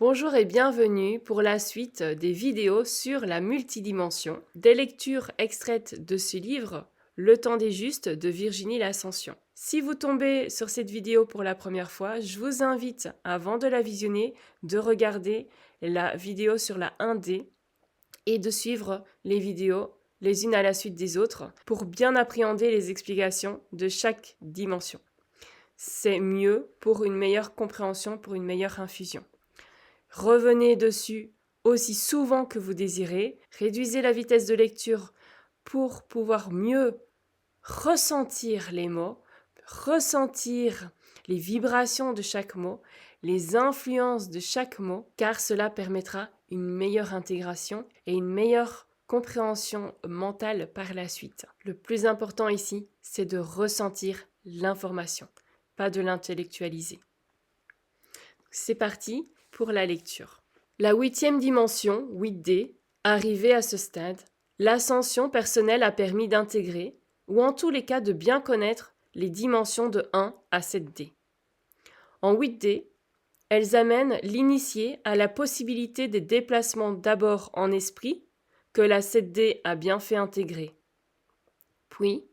Bonjour et bienvenue pour la suite des vidéos sur la multidimension, des lectures extraites de ce livre, Le temps des justes de Virginie L'Ascension. Si vous tombez sur cette vidéo pour la première fois, je vous invite, avant de la visionner, de regarder la vidéo sur la 1D et de suivre les vidéos les unes à la suite des autres pour bien appréhender les explications de chaque dimension. C'est mieux pour une meilleure compréhension, pour une meilleure infusion. Revenez dessus aussi souvent que vous désirez. Réduisez la vitesse de lecture pour pouvoir mieux ressentir les mots, ressentir les vibrations de chaque mot, les influences de chaque mot, car cela permettra une meilleure intégration et une meilleure compréhension mentale par la suite. Le plus important ici, c'est de ressentir l'information, pas de l'intellectualiser. C'est parti pour la lecture. La 8e dimension, 8D, arrivée à ce stade, l'ascension personnelle a permis d'intégrer, ou en tous les cas de bien connaître, les dimensions de 1 à 7D. En 8D, elles amènent l'initié à la possibilité des déplacements d'abord en esprit, que la 7D a bien fait intégrer, puis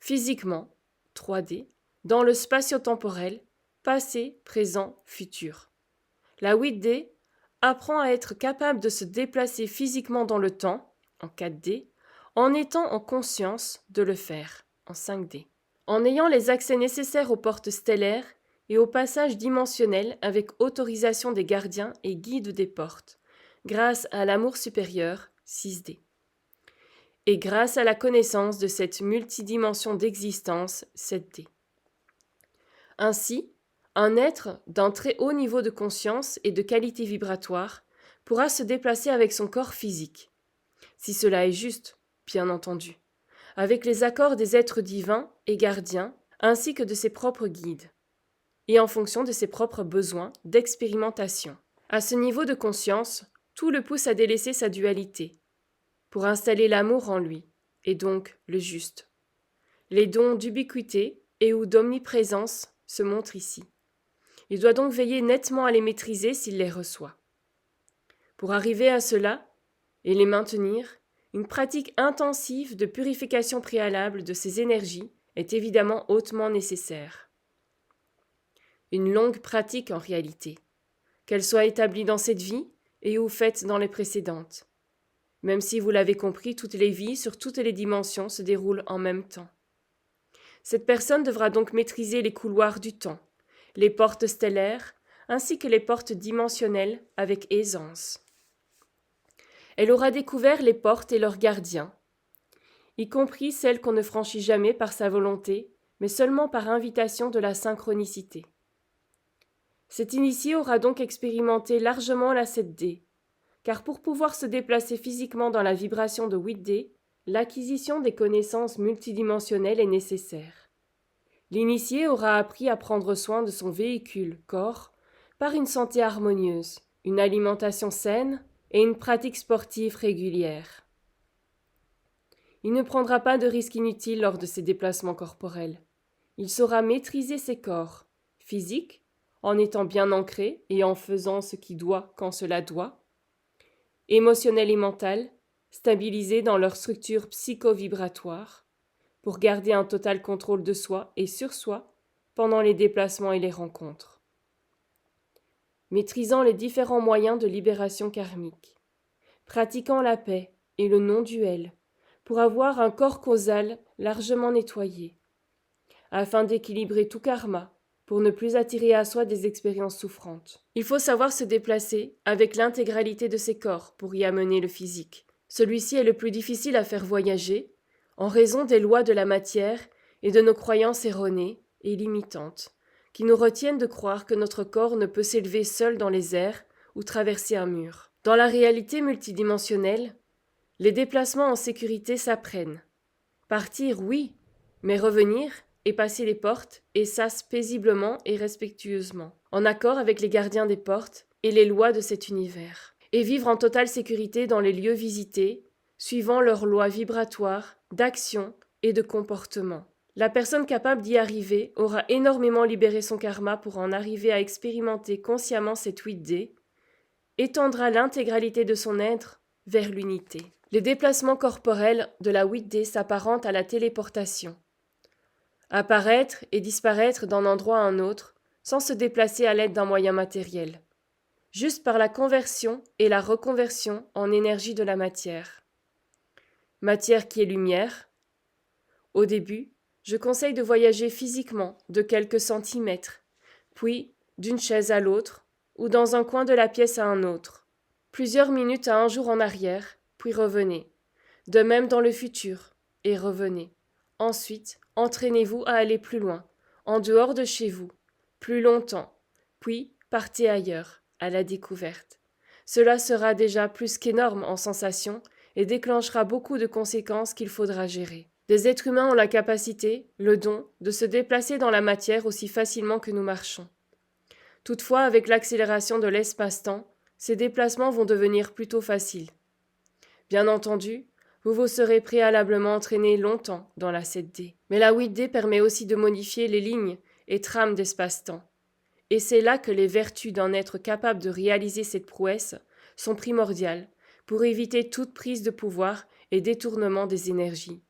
physiquement, 3D, dans le spatio-temporel, passé, présent, futur. La 8D apprend à être capable de se déplacer physiquement dans le temps, en 4D, en étant en conscience de le faire, en 5D. En ayant les accès nécessaires aux portes stellaires et aux passages dimensionnels avec autorisation des gardiens et guides des portes, grâce à l'amour supérieur, 6D. Et grâce à la connaissance de cette multidimension d'existence, 7D. Ainsi, un être d'un très haut niveau de conscience et de qualité vibratoire pourra se déplacer avec son corps physique, si cela est juste, bien entendu, avec les accords des êtres divins et gardiens, ainsi que de ses propres guides, et en fonction de ses propres besoins d'expérimentation. À ce niveau de conscience, tout le pousse à délaisser sa dualité, pour installer l'amour en lui, et donc le juste. Les dons d'ubiquité et ou d'omniprésence se montrent ici. Il doit donc veiller nettement à les maîtriser s'il les reçoit. Pour arriver à cela et les maintenir, une pratique intensive de purification préalable de ces énergies est évidemment hautement nécessaire. Une longue pratique en réalité, qu'elle soit établie dans cette vie et ou faite dans les précédentes. Même si vous l'avez compris, toutes les vies sur toutes les dimensions se déroulent en même temps. Cette personne devra donc maîtriser les couloirs du temps, les portes stellaires, ainsi que les portes dimensionnelles avec aisance. Elle aura découvert les portes et leurs gardiens, y compris celles qu'on ne franchit jamais par sa volonté, mais seulement par invitation de la synchronicité. Cet initié aura donc expérimenté largement la 7D, car pour pouvoir se déplacer physiquement dans la vibration de 8D, l'acquisition des connaissances multidimensionnelles est nécessaire. L'initié aura appris à prendre soin de son véhicule, corps, par une santé harmonieuse, une alimentation saine et une pratique sportive régulière. Il ne prendra pas de risques inutiles lors de ses déplacements corporels. Il saura maîtriser ses corps, physiques, en étant bien ancré et en faisant ce qui doit quand cela doit, émotionnel et mental, stabilisés dans leur structure psycho-vibratoire, pour garder un total contrôle de soi et sur soi pendant les déplacements et les rencontres. Maîtrisant les différents moyens de libération karmique, pratiquant la paix et le non-duel pour avoir un corps causal largement nettoyé, afin d'équilibrer tout karma pour ne plus attirer à soi des expériences souffrantes. Il faut savoir se déplacer avec l'intégralité de ses corps pour y amener le physique. Celui-ci est le plus difficile à faire voyager en raison des lois de la matière et de nos croyances erronées et limitantes, qui nous retiennent de croire que notre corps ne peut s'élever seul dans les airs ou traverser un mur. Dans la réalité multidimensionnelle, les déplacements en sécurité s'apprennent. Partir, oui, mais revenir et passer les portes et sas paisiblement et respectueusement, en accord avec les gardiens des portes et les lois de cet univers, et vivre en totale sécurité dans les lieux visités, suivant leurs lois vibratoires, d'action et de comportement. La personne capable d'y arriver aura énormément libéré son karma pour en arriver à expérimenter consciemment cette 8D, étendra l'intégralité de son être vers l'unité. Les déplacements corporels de la 8D s'apparentent à la téléportation. Apparaître et disparaître d'un endroit à un autre sans se déplacer à l'aide d'un moyen matériel, juste par la conversion et la reconversion en énergie de la matière. Matière qui est lumière. Au début, je conseille de voyager physiquement de quelques centimètres, puis d'une chaise à l'autre ou dans un coin de la pièce à un autre. Plusieurs minutes à un jour en arrière, puis revenez. De même dans le futur, et revenez. Ensuite, entraînez-vous à aller plus loin, en dehors de chez vous, plus longtemps, puis partez ailleurs, à la découverte. Cela sera déjà plus qu'énorme en sensation et déclenchera beaucoup de conséquences qu'il faudra gérer. Des êtres humains ont la capacité, le don, de se déplacer dans la matière aussi facilement que nous marchons. Toutefois, avec l'accélération de l'espace-temps, ces déplacements vont devenir plutôt faciles. Bien entendu, vous vous serez préalablement entraîné longtemps dans la 7D. Mais la 8D permet aussi de modifier les lignes et trames d'espace-temps. Et c'est là que les vertus d'un être capable de réaliser cette prouesse sont primordiales pour éviter toute prise de pouvoir et détournement des énergies.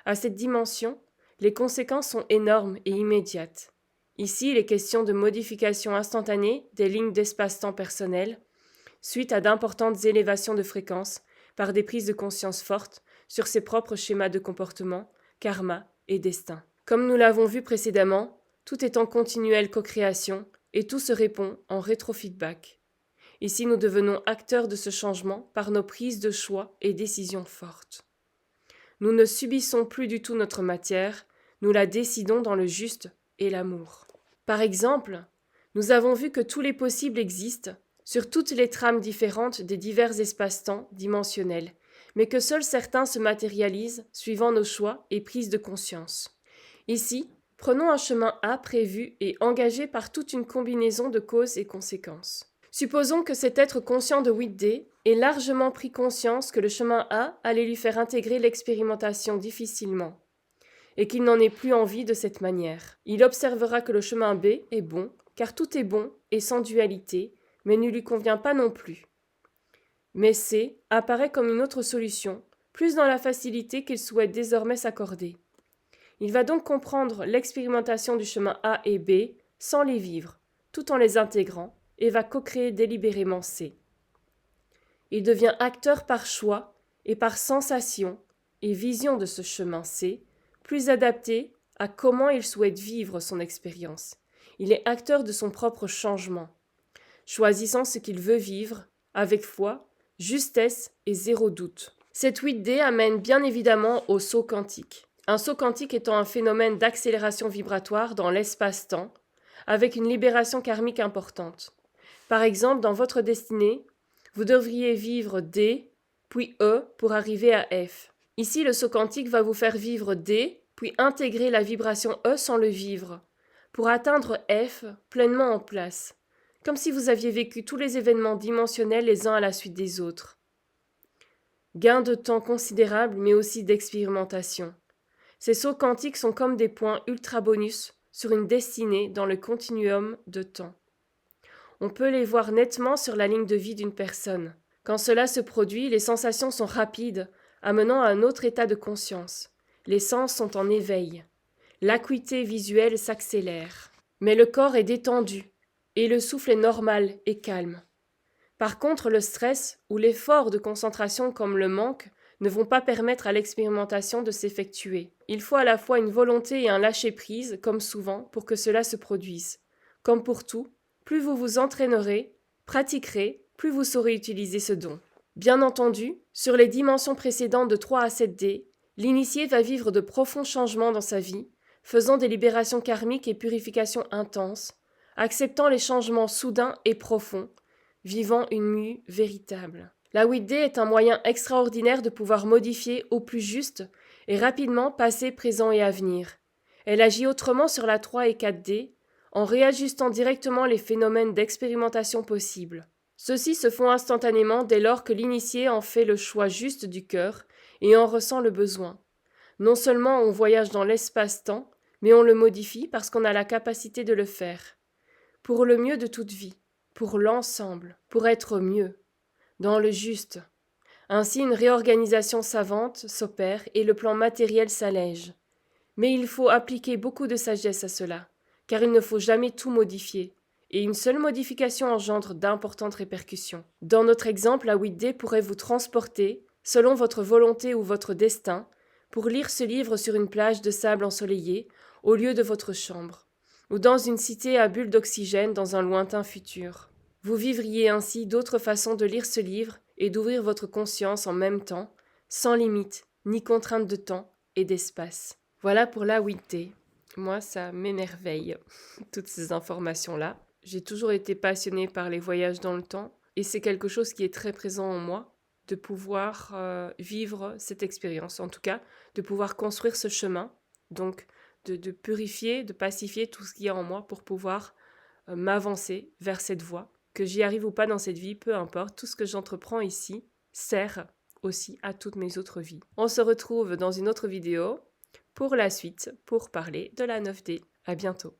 À cette dimension, les conséquences sont énormes et immédiates. Ici, il est question de modification instantanée des lignes d'espace-temps personnelles, suite à d'importantes élévations de fréquence par des prises de conscience fortes sur ses propres schémas de comportement, karma et destin. Comme nous l'avons vu précédemment, tout est en continuelle co-création et tout se répond en rétrofeedback. Ici, nous devenons acteurs de ce changement par nos prises de choix et décisions fortes. Nous ne subissons plus du tout notre matière, nous la décidons dans le juste et l'amour. Par exemple, nous avons vu que tous les possibles existent sur toutes les trames différentes des divers espaces-temps dimensionnels, mais que seuls certains se matérialisent suivant nos choix et prises de conscience. Ici, prenons un chemin A prévu et engagé par toute une combinaison de causes et conséquences. Supposons que cet être conscient de 8D ait largement pris conscience que le chemin A allait lui faire intégrer l'expérimentation difficilement, et qu'il n'en ait plus envie de cette manière. Il observera que le chemin B est bon, car tout est bon et sans dualité, mais ne lui convient pas non plus. Mais C apparaît comme une autre solution, plus dans la facilité qu'il souhaite désormais s'accorder. Il va donc comprendre l'expérimentation du chemin A et B sans les vivre, tout en les intégrant, et va co-créer délibérément C. Il devient acteur par choix et par sensation et vision de ce chemin C, plus adapté à comment il souhaite vivre son expérience. Il est acteur de son propre changement, choisissant ce qu'il veut vivre avec foi, justesse et zéro doute. Cette 8D amène bien évidemment au saut quantique. Un saut quantique étant un phénomène d'accélération vibratoire dans l'espace-temps, avec une libération karmique importante. Par exemple, dans votre destinée, vous devriez vivre D, puis E pour arriver à F. Ici, le saut quantique va vous faire vivre D, puis intégrer la vibration E sans le vivre, pour atteindre F pleinement en place, comme si vous aviez vécu tous les événements dimensionnels les uns à la suite des autres. Gain de temps considérable, mais aussi d'expérimentation. Ces sauts quantiques sont comme des points ultra bonus sur une destinée dans le continuum de temps. On peut les voir nettement sur la ligne de vie d'une personne. Quand cela se produit, les sensations sont rapides, amenant à un autre état de conscience. Les sens sont en éveil. L'acuité visuelle s'accélère. Mais le corps est détendu, et le souffle est normal et calme. Par contre, le stress ou l'effort de concentration comme le manque ne vont pas permettre à l'expérimentation de s'effectuer. Il faut à la fois une volonté et un lâcher-prise, comme souvent, pour que cela se produise. Comme pour tout, plus vous vous entraînerez, pratiquerez, plus vous saurez utiliser ce don. Bien entendu, sur les dimensions précédentes de 3 à 7D, l'initié va vivre de profonds changements dans sa vie, faisant des libérations karmiques et purifications intenses, acceptant les changements soudains et profonds, vivant une mue véritable. La 8D est un moyen extraordinaire de pouvoir modifier au plus juste et rapidement passé, présent et avenir. Elle agit autrement sur la 3 et 4D, en réajustant directement les phénomènes d'expérimentation possibles. Ceux-ci se font instantanément dès lors que l'initié en fait le choix juste du cœur et en ressent le besoin. Non seulement on voyage dans l'espace-temps, mais on le modifie parce qu'on a la capacité de le faire. Pour le mieux de toute vie. pour l'ensemble, pour être mieux, dans le juste. Ainsi, une réorganisation savante s'opère et le plan matériel s'allège. Mais il faut appliquer beaucoup de sagesse à cela, car il ne faut jamais tout modifier, et une seule modification engendre d'importantes répercussions. Dans notre exemple, la 8D pourrait vous transporter, selon votre volonté ou votre destin, pour lire ce livre sur une plage de sable ensoleillé, au lieu de votre chambre, ou dans une cité à bulles d'oxygène dans un lointain futur. Vous vivriez ainsi d'autres façons de lire ce livre et d'ouvrir votre conscience en même temps, sans limite, ni contrainte de temps et d'espace. Voilà pour la 8D. Moi, ça m'émerveille, toutes ces informations-là. J'ai toujours été passionnée par les voyages dans le temps et c'est quelque chose qui est très présent en moi, de pouvoir vivre cette expérience, en tout cas, de pouvoir construire ce chemin, donc de purifier, de pacifier tout ce qu'il y a en moi pour pouvoir m'avancer vers cette voie. Que j'y arrive ou pas dans cette vie, peu importe, tout ce que j'entreprends ici sert aussi à toutes mes autres vies. On se retrouve dans une autre vidéo pour la suite, pour parler de la 9D. À bientôt.